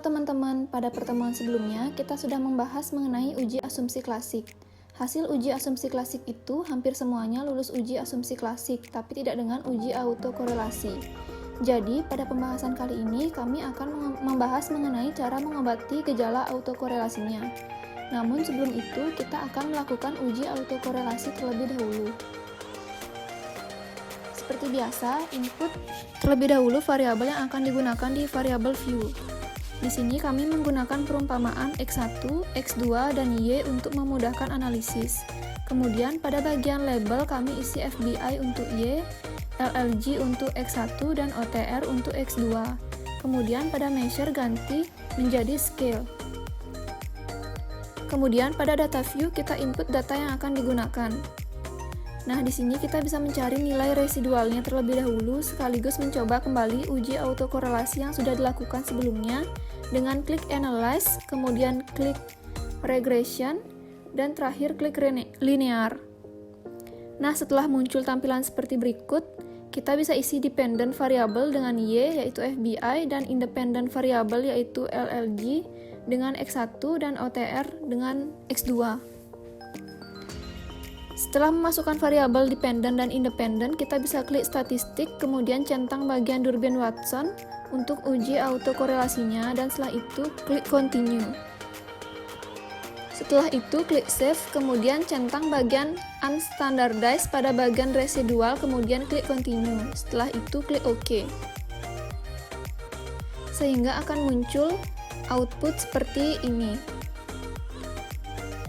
Halo teman-teman, pada pertemuan sebelumnya kita sudah membahas mengenai uji asumsi klasik. Hasil uji asumsi klasik itu hampir semuanya lulus uji asumsi klasik, tapi tidak dengan uji autokorelasi. Jadi, pada pembahasan kali ini kami akan membahas mengenai cara mengobati gejala autokorelasinya. Namun sebelum itu, kita akan melakukan uji autokorelasi terlebih dahulu. Seperti biasa, input terlebih dahulu variabel yang akan digunakan di variabel view. Di sini kami menggunakan perumpamaan X1, X2, dan Y untuk memudahkan analisis. Kemudian pada bagian label kami isi FBI untuk Y, LLG untuk X1, dan OTR untuk X2. Kemudian pada measure ganti menjadi scale. Kemudian pada data view kita input data yang akan digunakan. Nah, di sini kita bisa mencari nilai residualnya terlebih dahulu sekaligus mencoba kembali uji autokorelasi yang sudah dilakukan sebelumnya dengan klik analyze, kemudian klik regression, dan terakhir klik linear. Nah, setelah muncul tampilan seperti berikut, kita bisa isi dependent variable dengan Y yaitu FBI dan independent variable yaitu LLG dengan X1 dan OTR dengan X2. Setelah memasukkan variabel dependent dan independent, kita bisa klik statistik, kemudian centang bagian Durbin-Watson untuk uji autokorelasinya, dan setelah itu klik continue. Setelah itu klik save, kemudian centang bagian unstandardized pada bagian residual, kemudian klik continue. Setelah itu klik OK. Sehingga akan muncul output seperti ini.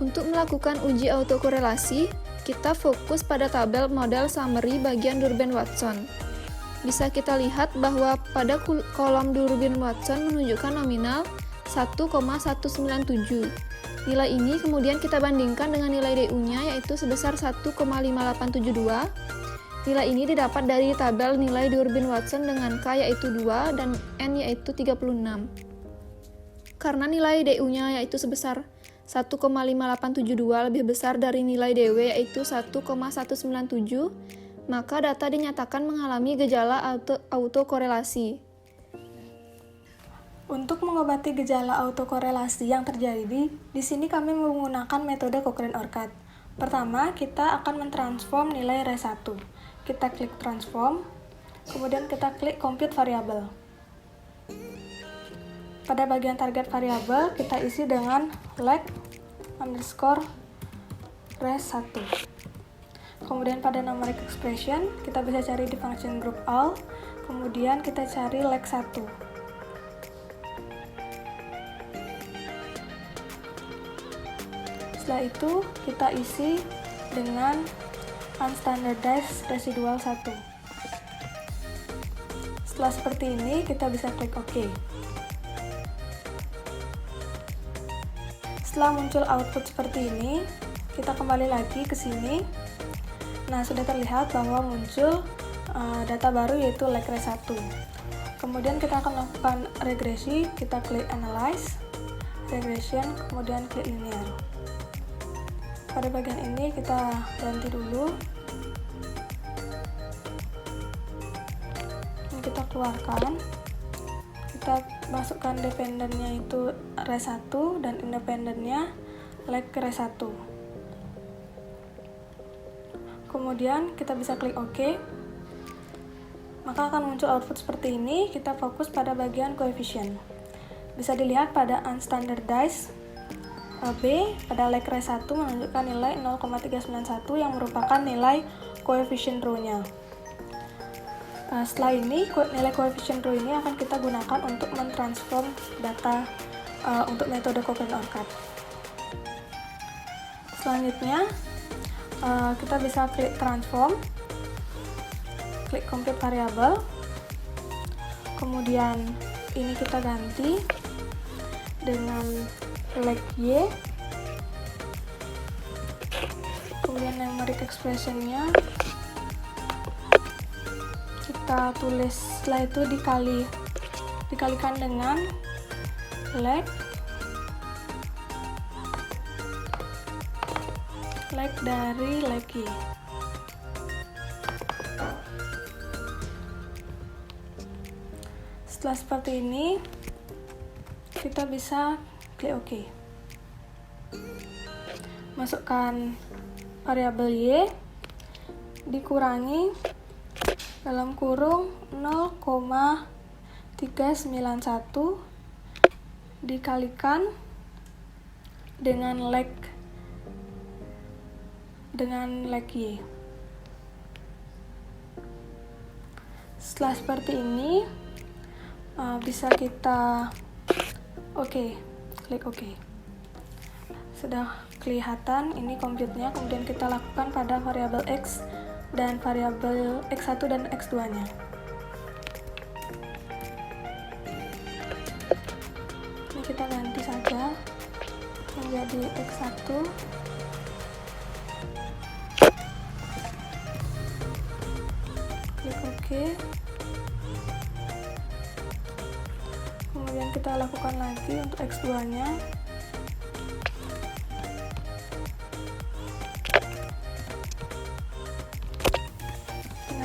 Untuk melakukan uji autokorelasi, kita fokus pada tabel model summary bagian Durbin-Watson. Bisa kita lihat bahwa pada kolom Durbin-Watson menunjukkan nominal 1,197. Nilai ini kemudian kita bandingkan dengan nilai DU-nya yaitu sebesar 1,5872. Nilai ini didapat dari tabel nilai Durbin-Watson dengan K yaitu 2 dan N yaitu 36. Karena nilai DU-nya yaitu sebesar 1,5872 lebih besar dari nilai DW yaitu 1,197, maka data dinyatakan mengalami gejala autokorelasi. Untuk mengobati gejala autokorelasi yang terjadi, di sini kami menggunakan metode Cochrane-Orchard. Pertama, kita akan mentransform nilai R1. Kita klik transform, kemudian kita klik compute variable. Pada bagian target variabel, kita isi dengan leg underscore res1. Kemudian pada numeric expression, kita bisa cari di function group all, kemudian kita cari leg1. Setelah itu, kita isi dengan unstandardized residual 1. Setelah seperti ini, kita bisa klik OK. Setelah muncul output seperti ini, kita kembali lagi ke sini. Nah, sudah terlihat bahwa muncul data baru yaitu leg res1. Kemudian kita akan melakukan regresi, kita klik analyze, regression, kemudian klik linear. Pada bagian ini kita ganti dulu. Ini kita keluarkan. Kita masukkan dependennya itu res1 dan independennya leg res1. Kemudian kita bisa klik OK. Maka akan muncul output seperti ini. Kita fokus pada bagian coefficient. Bisa dilihat pada unstandardized B pada leg res1 menunjukkan nilai 0,391 yang merupakan nilai coefficient row-nya. Nah, setelah ini, nilai coefficient row ini akan kita gunakan untuk mentransform data untuk metode Cochrane-Orchard. Selanjutnya, kita bisa klik transform, klik compute variable, kemudian ini kita ganti dengan leg Y, kemudian numeric expression-nya kita tulis, setelah itu dikalikan dengan leg dari leg Y. Setelah seperti ini, kita bisa klik OK. Masukkan variabel Y dikurangi dalam kurung 0,391 dikalikan dengan leg Y. Setelah seperti ini, bisa kita klik OK. Sudah kelihatan ini compute-nya, kemudian kita lakukan pada variabel X dan variabel X1 dan X2-nya. Ini kita ganti saja menjadi X1. Klik OK. Kemudian kita lakukan lagi untuk X2-nya.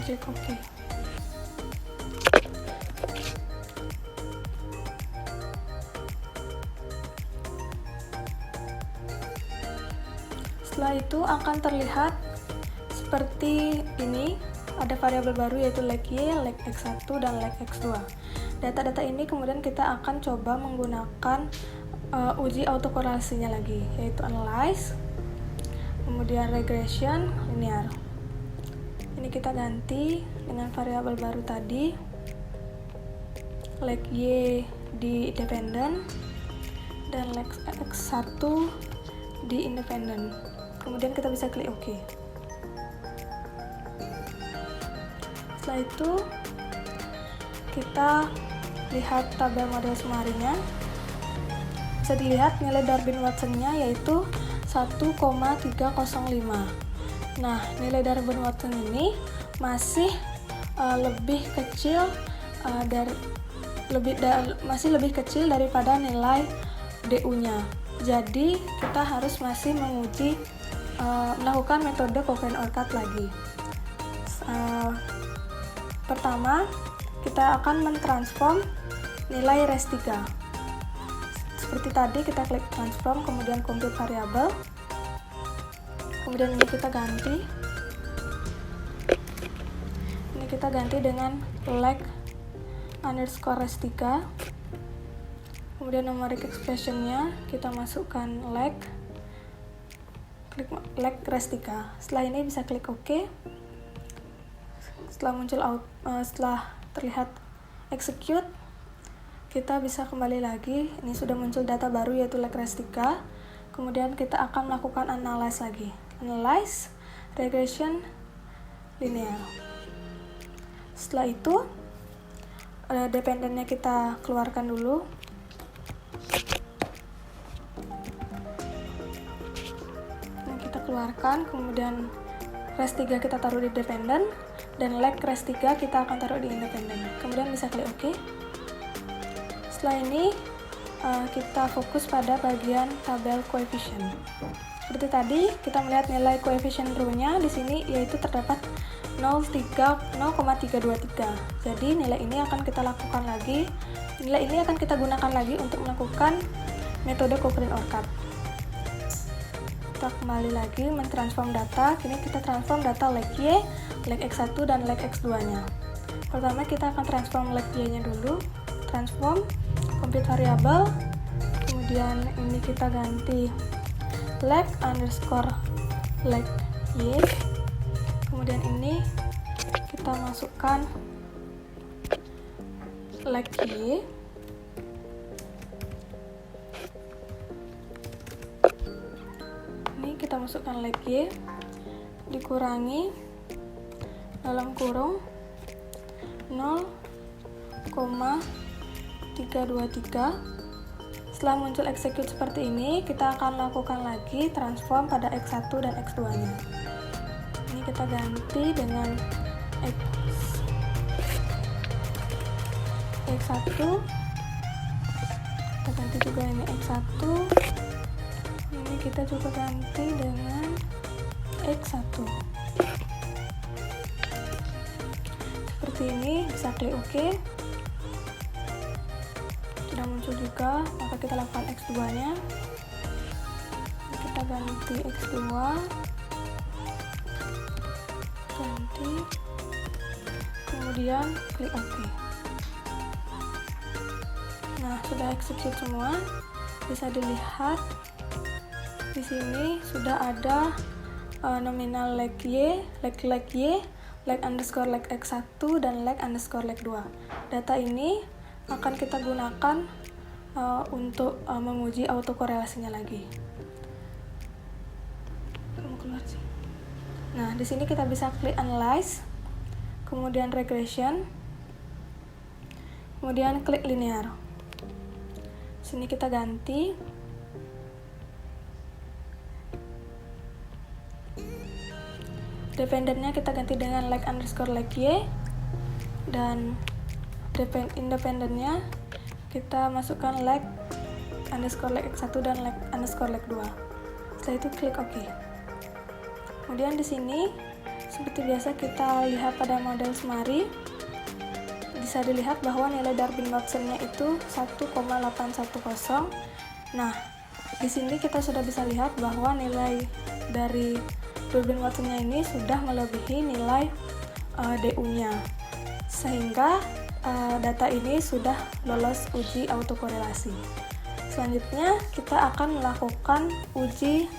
Klik OK. Setelah itu akan terlihat seperti ini, ada variabel baru yaitu leg Y, leg X1, dan leg X2. Data-data ini kemudian kita akan coba menggunakan uji autokorelasinya lagi, yaitu analyze, kemudian regression, linear. Ini kita ganti dengan variabel baru tadi, leg Y di dependent dan leg X1 di independent. Kemudian kita bisa klik OK. Setelah itu kita lihat tabel model sumarinya. Bisa dilihat nilai Darwin-Watson-nya yaitu 1,305. Nah, nilai Darwin-Watson ini masih lebih kecil masih lebih kecil daripada nilai DU-nya. Jadi kita harus masih melakukan metode Cochrane-Orcutt lagi. Pertama, kita akan mentransform nilai res 3. Seperti tadi, kita klik transform, kemudian compute variable. Kemudian ini kita ganti. Ini kita ganti dengan leg underscore res 3. Kemudian numeric expression-nya kita masukkan leg res 3. Setelah ini bisa klik OK. Setelah terlihat execute, kita bisa kembali lagi. Ini sudah muncul data baru yaitu leg res 3. Kemudian kita akan melakukan analyze lagi. Analyze, regression, linear. Setelah itu, dependentnya kita keluarkan dulu. Ini kita keluarkan, kemudian res 3 kita taruh di dependent, dan leg res 3 kita akan taruh di independent. Kemudian bisa klik OK. Setelah ini kita fokus pada bagian tabel coefficient. Seperti tadi kita melihat nilai coefficient row-nya di sini yaitu terdapat 0,323. Jadi nilai ini akan kita lakukan lagi. Nilai ini akan kita gunakan lagi untuk melakukan metode Cochrane-Orcutt. Kita kembali lagi mentransform data. Kini kita transform data leg Y, leg X1 dan leg X2-nya. Pertama kita akan transform leg Y-nya dulu. Transform, compute variable. Kemudian ini kita ganti leg underscore leg Y. Kemudian ini kita masukkan leg Y. Ini kita masukkan leg Y dikurangi dalam kurung 0,323. Setelah muncul execute seperti ini, kita akan lakukan lagi transform pada X1 dan X2-nya. Ini kita ganti dengan X1. Kita ganti juga ini X1. Ini kita juga ganti dengan X1. Seperti ini, bisa klik OK. sudah muncul juga, maka kita lakukan X2 nya, kita ganti X2, ganti, kemudian klik OK. Nah, sudah execute semua. Bisa dilihat di sini sudah ada nominal leg Y, leg underscore leg X1, dan leg underscore leg 2. Data ini akan kita gunakan untuk menguji autokorelasinya lagi. Nah, di sini kita bisa klik analyze, kemudian regression, kemudian klik linear. Sini kita ganti dependennya, kita ganti dengan leg underscore leg Y, dan independennya kita masukkan leg underscore leg X1 dan leg underscore leg 2. Setelah itu klik OK. Kemudian di sini seperti biasa kita lihat pada model semari, bisa dilihat bahwa nilai Darwin-Watsonnya itu 1,810. Nah, di sini kita sudah bisa lihat bahwa nilai dari Darwin-Watsonnya ini sudah melebihi nilai DU-nya, sehingga data ini sudah lolos uji autokorelasi. Selanjutnya kita akan melakukan uji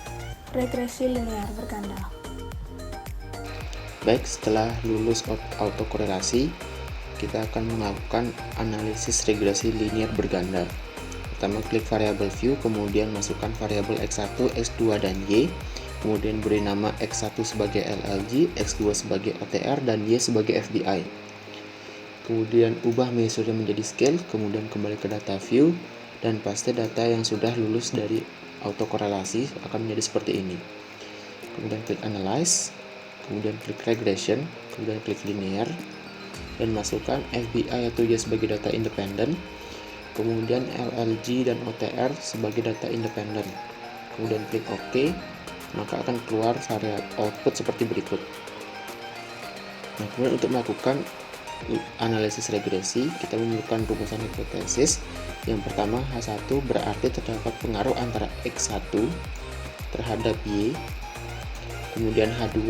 regresi linear berganda. Baik, setelah lulus autokorelasi, kita akan melakukan analisis regresi linear berganda. Pertama, klik variabel view, kemudian masukkan variabel X1, X2, dan Y, kemudian beri nama X1 sebagai LLG, X2 sebagai OTR, dan Y sebagai FBI. Kemudian ubah measure menjadi scale, kemudian kembali ke data view, dan paste data yang sudah lulus dari autokorelasi akan menjadi seperti ini. Kemudian klik analyze, kemudian klik regression, kemudian klik linear, dan masukkan FBI atau Y sebagai data independen, kemudian LLG dan OTR sebagai data independen, kemudian klik OK, maka akan keluar variabel output seperti berikut. Nah, kemudian untuk melakukan analisis regresi, kita memerlukan rumusan hipotesis. Yang pertama, H1 berarti terdapat pengaruh antara X1 terhadap Y, kemudian H2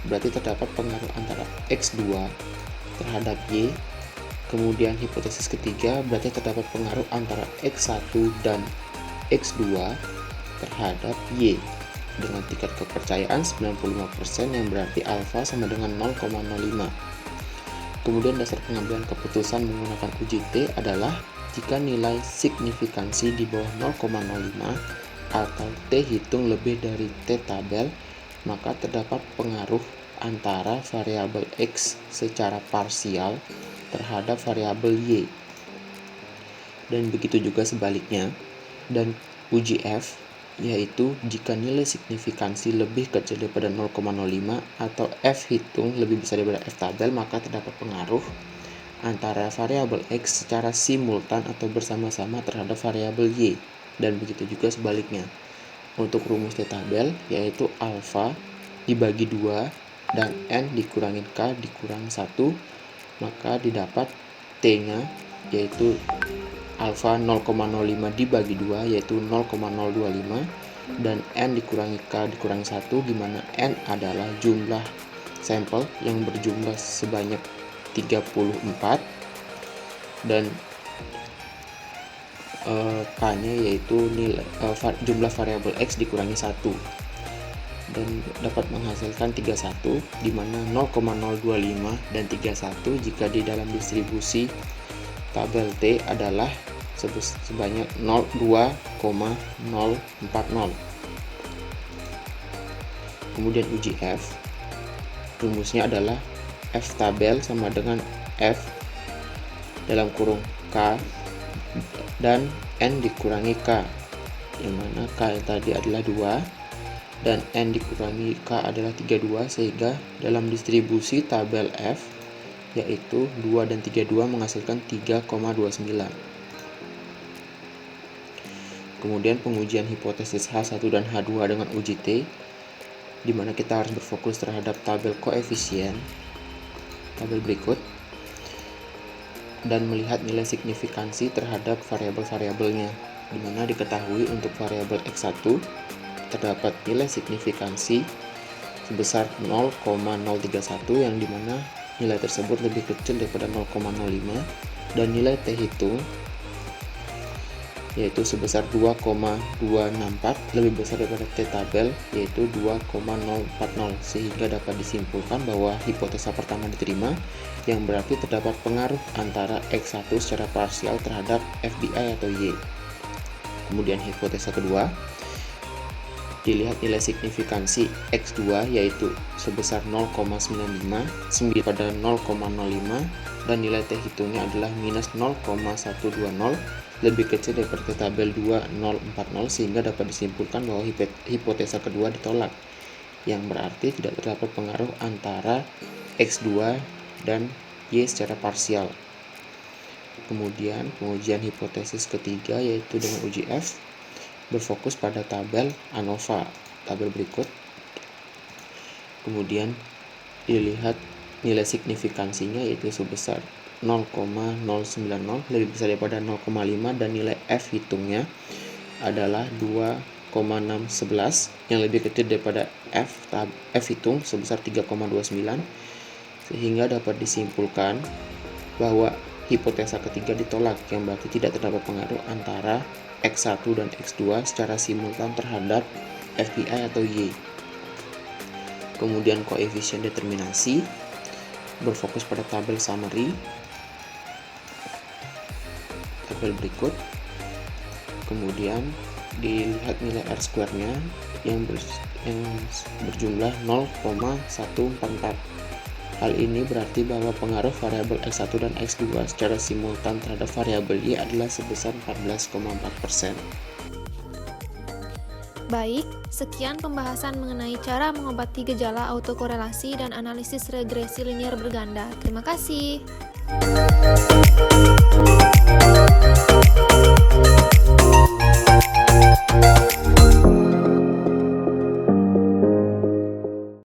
berarti terdapat pengaruh antara X2 terhadap Y, kemudian hipotesis ketiga berarti terdapat pengaruh antara X1 dan X2 terhadap Y dengan tingkat kepercayaan 95% yang berarti alfa sama dengan 0,05. Kemudian dasar pengambilan keputusan menggunakan uji T adalah jika nilai signifikansi di bawah 0,05 atau T hitung lebih dari T tabel, maka terdapat pengaruh antara variabel X secara parsial terhadap variabel Y, dan begitu juga sebaliknya. Dan uji F yaitu jika nilai signifikansi lebih kecil daripada 0,05 atau F hitung lebih besar daripada F tabel, maka terdapat pengaruh antara variabel X secara simultan atau bersama-sama terhadap variabel Y, dan begitu juga sebaliknya. Untuk rumus T tabel yaitu alfa dibagi 2 dan N dikurangi K dikurang 1, maka didapat T-nya yaitu alfa 0,05 dibagi 2 yaitu 0,025, dan N dikurangi K dikurangi 1, di mana N adalah jumlah sampel yang berjumlah sebanyak 34, dan K-nya yaitu nilai jumlah variabel X dikurangi 1, dan dapat menghasilkan 31, di mana 0,025 dan 31 jika di dalam distribusi tabel T adalah sebanyak 2,040. Kemudian uji F, rumusnya adalah F tabel sama dengan F dalam kurung K dan N dikurangi K, yang mana K tadi adalah 2 dan N dikurangi K adalah 32, sehingga dalam distribusi tabel F yaitu 2 dan 32 menghasilkan 3,29. Kemudian pengujian hipotesis H1 dan H2 dengan uji T, di mana kita harus berfokus terhadap tabel koefisien. Tabel berikut. dan melihat nilai signifikansi terhadap variabel-variabelnya, di mana diketahui untuk variabel X1 terdapat nilai signifikansi sebesar 0,031 yang dimana nilai tersebut lebih kecil daripada 0,05 dan nilai T hitung yaitu sebesar 2,264 lebih besar daripada T tabel yaitu 2,040 sehingga dapat disimpulkan bahwa hipotesa pertama diterima yang berarti terdapat pengaruh antara X1 secara parsial terhadap FBI atau Y. Kemudian hipotesa kedua, dilihat nilai signifikansi X2 yaitu sebesar 0,95 pada 0,05 dan nilai T hitungnya adalah minus 0,120 lebih kecil daripada T tabel 2040 sehingga dapat disimpulkan bahwa hipotesa kedua ditolak yang berarti tidak terdapat pengaruh antara X2 dan Y secara parsial. Kemudian pengujian hipotesis ketiga yaitu dengan uji F berfokus pada tabel ANOVA, tabel berikut. Kemudian dilihat nilai signifikansinya yaitu sebesar 0,090 lebih besar daripada 0,5 dan nilai F hitungnya adalah 2,611 yang lebih kecil daripada F hitung sebesar 3,29 sehingga dapat disimpulkan bahwa hipotesa ketiga ditolak yang berarti tidak terdapat pengaruh antara X1 dan X2 secara simultan terhadap FBI atau Y. Kemudian koefisien determinasi berfokus pada tabel summary, tabel berikut. Kemudian dilihat nilai R-square-nya yang berjumlah 0,144. Hal ini berarti bahwa pengaruh variabel X1 dan X2 secara simultan terhadap variabel Y adalah sebesar 14,4%. Baik, sekian pembahasan mengenai cara mengobati gejala autokorelasi dan analisis regresi linier berganda. Terima kasih.